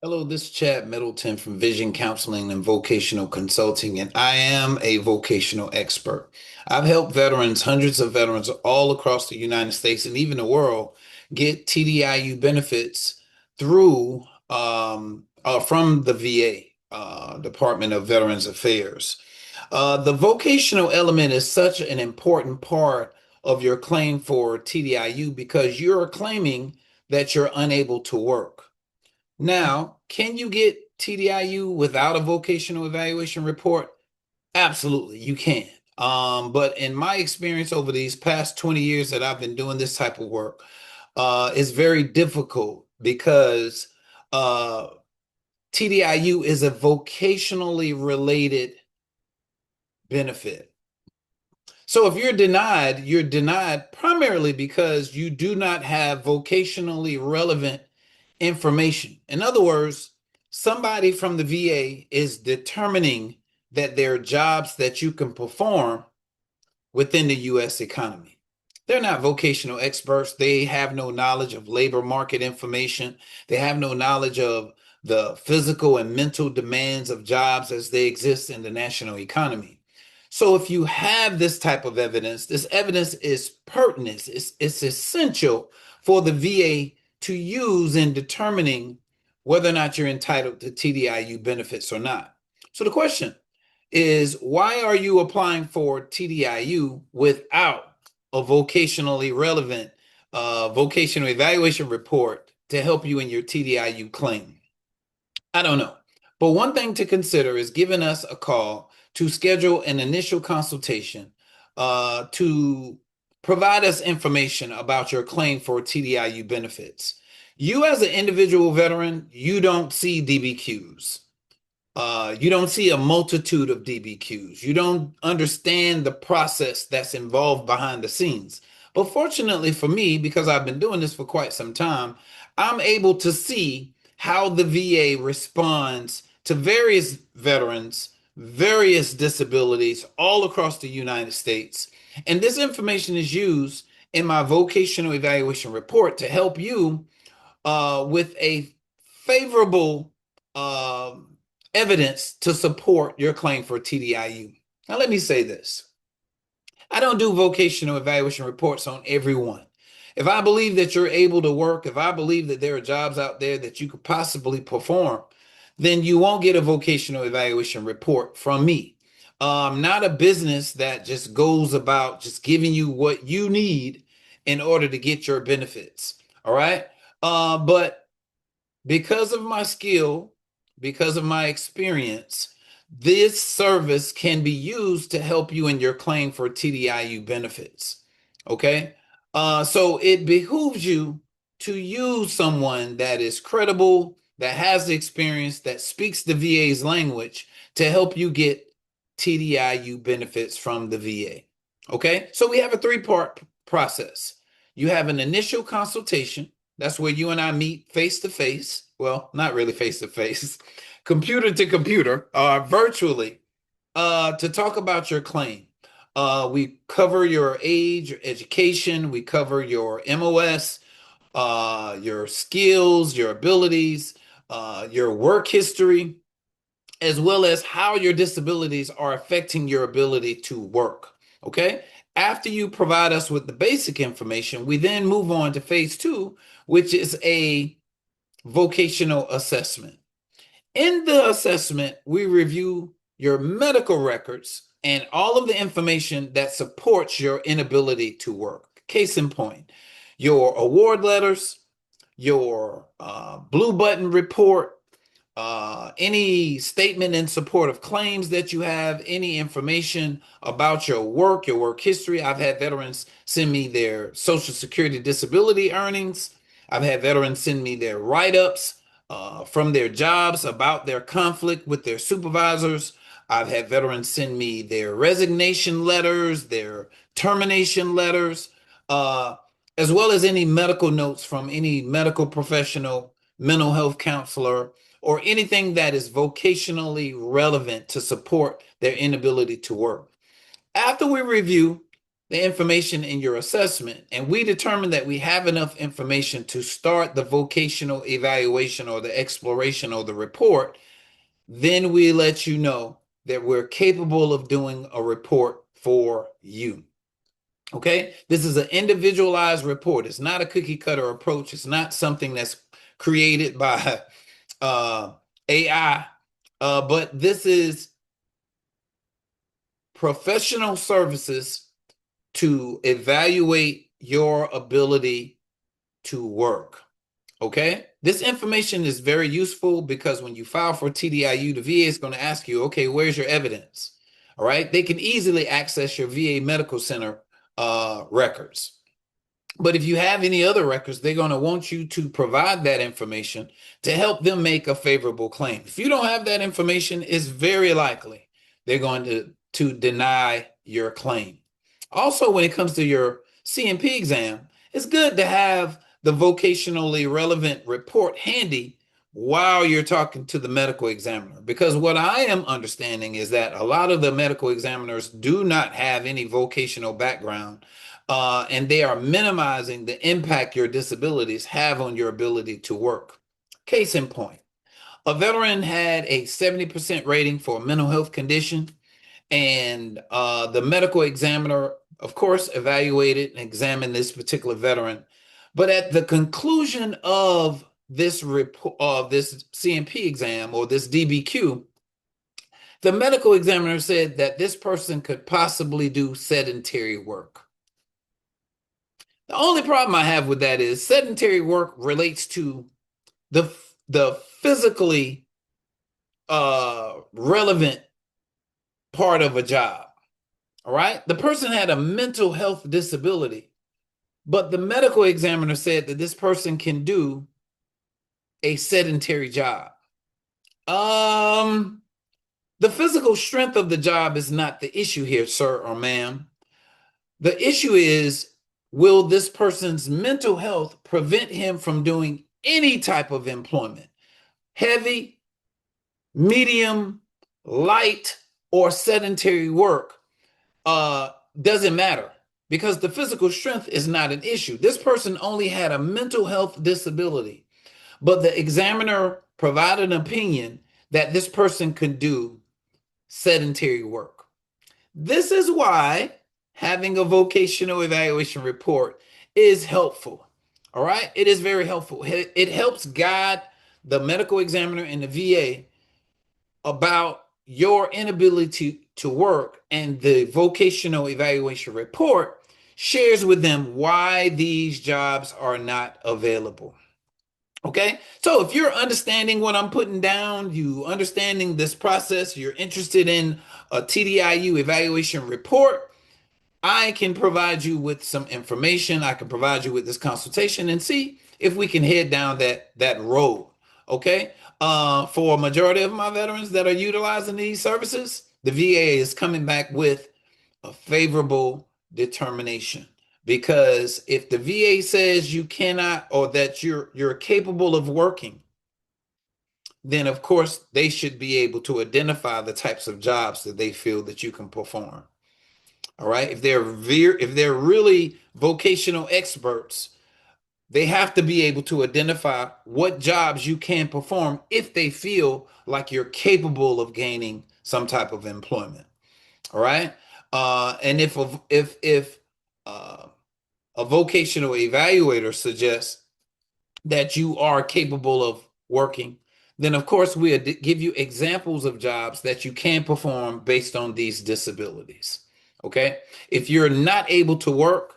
Hello, this is Chadd Middleton from Vision Counseling and Vocational Consulting, and I am a vocational expert. I've helped veterans, hundreds of veterans all across the United States and even the world, get TDIU benefits through from the VA, Department of Veterans Affairs. The vocational element is such an important part of your claim for TDIU because you're claiming that you're unable to work. Now, can you get TDIU without a vocational evaluation report? Absolutely, you can. But in my experience over these past 20 years that I've been doing this type of work, it's very difficult because uh, TDIU is a vocationally related benefit. So if you're denied primarily because you do not have vocationally relevant information. In other words, somebody from the VA is determining that there are jobs that you can perform within the US economy. They're not vocational experts. They have no knowledge of labor market information. They have no knowledge of the physical and mental demands of jobs as they exist in the national economy. So if you have this type of evidence, this evidence is pertinent, it's essential for the VA to use in determining whether or not you're entitled to TDIU benefits or not. So the question is, why are you applying for TDIU without a vocationally relevant vocational evaluation report to help you in your TDIU claim? I don't know. But one thing to consider is giving us a call to schedule an initial consultation to provide us information about your claim for TDIU benefits. You, as an individual veteran, you don't see DBQs. You don't see a multitude of DBQs. You don't understand the process that's involved behind the scenes. But fortunately for me, because I've been doing this for quite some time, I'm able to see how the VA responds to various veterans, various disabilities all across the United States. And this information is used in my vocational evaluation report to help you with a favorable uh, evidence to support your claim for TDIU. Now, let me say this. I don't do vocational evaluation reports on everyone. If I believe that you're able to work, if I believe that there are jobs out there that you could possibly perform, then you won't get a vocational evaluation report from me. Not a business that just goes about just giving you what you need in order to get your benefits. All right. But because of my skill, because of my experience, this service can be used to help you in your claim for TDIU benefits. Okay. So it behooves you to use someone that is credible, that has the experience, that speaks the VA's language to help you get TDIU benefits from the VA. Okay. So we have a three-part process. You have an initial consultation. That's where you and I meet face to face. Well, not really face to face, computer to computer, virtually, to talk about your claim. We cover your age, your education, we cover your MOS, your skills, your abilities, your work history, as well as how your disabilities are affecting your ability to work. Okay. After you provide us with the basic information, we then move on to phase two, which is a vocational assessment. In the assessment, we review your medical records and all of the information that supports your inability to work. Case in point, your award letters, your blue button report, any statement in support of claims that you have, any information about your work history. I've had veterans send me their Social Security disability earnings. I've had veterans send me their write-ups from their jobs about their conflict with their supervisors. I've had veterans send me their resignation letters, their termination letters, uh, as well as any medical notes from any medical professional, mental health counselor, or anything that is vocationally relevant to support their inability to work. After we review, the information in your assessment and we determine that we have enough information to start the vocational evaluation or the exploration or the report, then we let you know that we're capable of doing a report for you. Okay, this is an individualized report. It's not a cookie cutter approach. It's not something that's created by AI, but this is professional services to evaluate your ability to work. Okay, this information is very useful because when you file for TDIU, the VA is going to ask you, okay, where's your evidence? All right, they can easily access your VA medical center records. But if you have any other records, they're going to want you to provide that information to help them make a favorable claim. If you don't have that information, it's very likely they're going to deny your claim. Also, when it comes to your CMP exam, it's good to have the vocationally relevant report handy while you're talking to the medical examiner. Because what I am understanding is that a lot of the medical examiners do not have any vocational background, and they are minimizing the impact your disabilities have on your ability to work. Case in point, a veteran had a 70% rating for a mental health condition, and the medical examiner, of course, evaluated and examined this particular veteran. But at the conclusion of this report, of this CMP exam or this DBQ, the medical examiner said that this person could possibly do sedentary work. The only problem I have with that is sedentary work relates to the physically relevant part of a job. All right. The person had a mental health disability, but the medical examiner said that this person can do a sedentary job. The physical strength of the job is not the issue here, sir or ma'am. The issue is, will this person's mental health prevent him from doing any type of employment? Heavy, medium, light, or sedentary work doesn't matter because the physical strength is not an issue. This person only had a mental health disability, but the examiner provided an opinion that this person could do sedentary work. This is why having a vocational evaluation report is helpful. All right, it is very helpful. It helps guide the medical examiner and the VA about your inability to work, and the vocational evaluation report shares with them why these jobs are not available. Okay, so if you're understanding what I'm putting down, you understanding this process, you're interested in a TDIU evaluation report, I can provide you with some information. I can provide you with this consultation and see if we can head down that road. Okay. For a majority of my veterans that are utilizing these services, the VA is coming back with a favorable determination. Because if the VA says you cannot, or that you're capable of working, then of course they should be able to identify the types of jobs that they feel that you can perform. All right. If they're really vocational experts, they have to be able to identify what jobs you can perform if they feel like you're capable of gaining some type of employment. All right. And if a vocational evaluator suggests that you are capable of working, then of course we'll give you examples of jobs that you can perform based on these disabilities. Okay. If you're not able to work,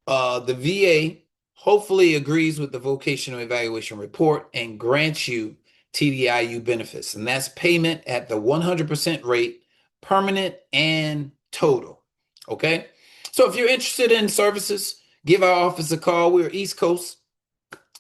the VA hopefully agrees with the vocational evaluation report and grants you TDIU benefits. And that's payment at the 100% rate, permanent and total. Okay. So if you're interested in services, give our office a call. We're East Coast.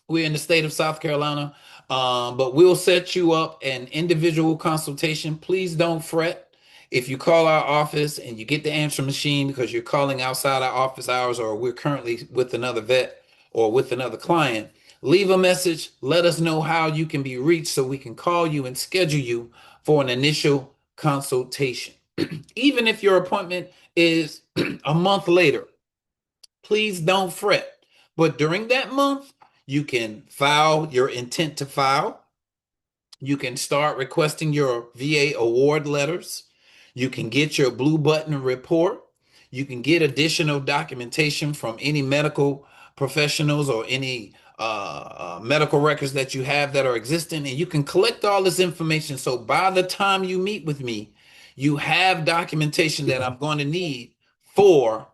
We're in the state of South Carolina, but we'll set you up an individual consultation. Please don't fret. If you call our office and you get the answer machine because you're calling outside our office hours, or we're currently with another vet or with another client, leave a message. Let us know how you can be reached so we can call you and schedule you for an initial consultation. even if your appointment is a month later, please don't fret. But during that month, you can file your intent to file. You can start requesting your VA award letters. You can get your blue button report. You can get additional documentation from any medical professionals or any medical records that you have that are existing, and you can collect all this information. So by the time you meet with me, you have documentation that I'm going to need for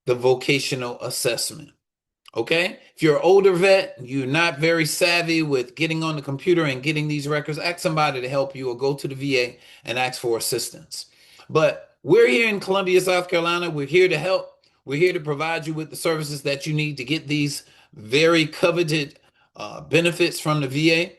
the vocational assessment. Okay. If you're an older vet, you're not very savvy with getting on the computer and getting these records, ask somebody to help you or go to the VA and ask for assistance. But we're here in Columbia, South Carolina. We're here to help. We're here to provide you with the services that you need to get these very coveted benefits from the VA.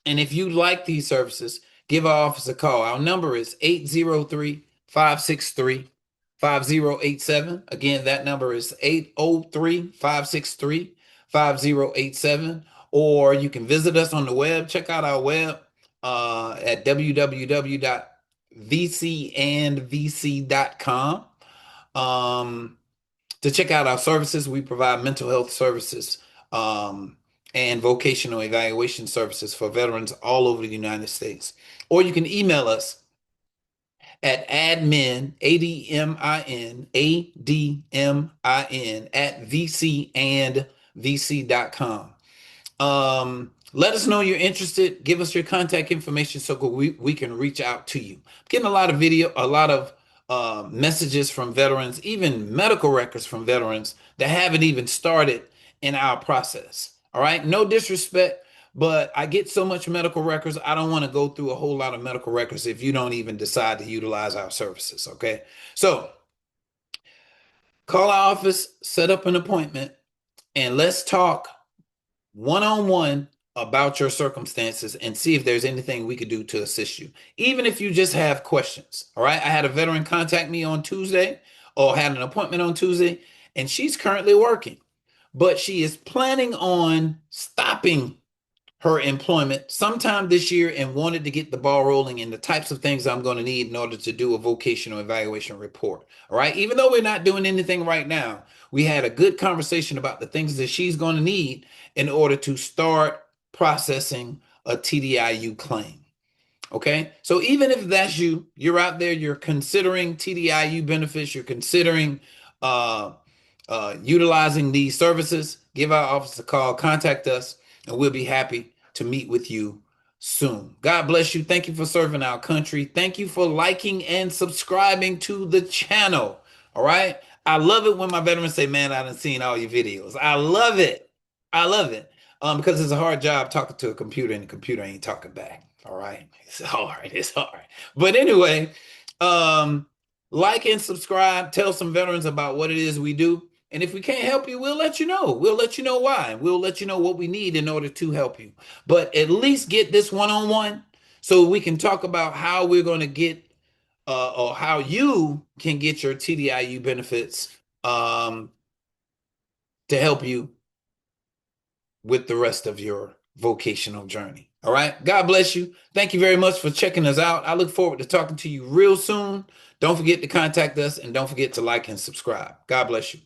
And if you like these services, give our office a call. Our number is 803-563-5087. Again, that number is 803-563-5087. Or you can visit us on the web. Check out our web at www.vcandvc.com. To check out our services, we provide mental health services and vocational evaluation services for veterans all over the United States. Or you can email us at admin, ADMIN, ADMIN at vcandvc.com. Let us know you're interested. Give us your contact information so we can reach out to you. I'm getting a lot of messages from veterans, even medical records from veterans that haven't even started in our process. All right. No disrespect, but I get so much medical records. I don't want to go through a whole lot of medical records if you don't even decide to utilize our services. Okay. So call our office, set up an appointment, and let's talk one-on-one about your circumstances and see if there's anything we could do to assist you, even if you just have questions. All right. I had a veteran contact me on Tuesday, or had an appointment on Tuesday, and she's currently working, but she is planning on stopping her employment sometime this year and wanted to get the ball rolling in the types of things I'm going to need in order to do a vocational evaluation report. All right. Even though we're not doing anything right now, we had a good conversation about the things that she's going to need in order to start processing a TDIU claim. Okay. So even if that's you, you're out there, you're considering TDIU benefits, you're considering utilizing these services, give our office a call, contact us, and we'll be happy to meet with you soon. God bless you. Thank you for serving our country. Thank you for liking and subscribing to the channel. All right. I love it when my veterans say, man, I done seen all your videos. I love it. I love it. Because it's a hard job talking to a computer and the computer ain't talking back. All right. It's hard. It's hard. But anyway, like and subscribe. Tell some veterans about what it is we do. And if we can't help you, we'll let you know. We'll let you know why. We'll let you know what we need in order to help you. But at least get this one-on-one so we can talk about how we're going to get or how you can get your TDIU benefits to help you with the rest of your vocational journey. All right. God bless you. Thank you very much for checking us out. I look forward to talking to you real soon. Don't forget to contact us, and don't forget to like and subscribe. God bless you.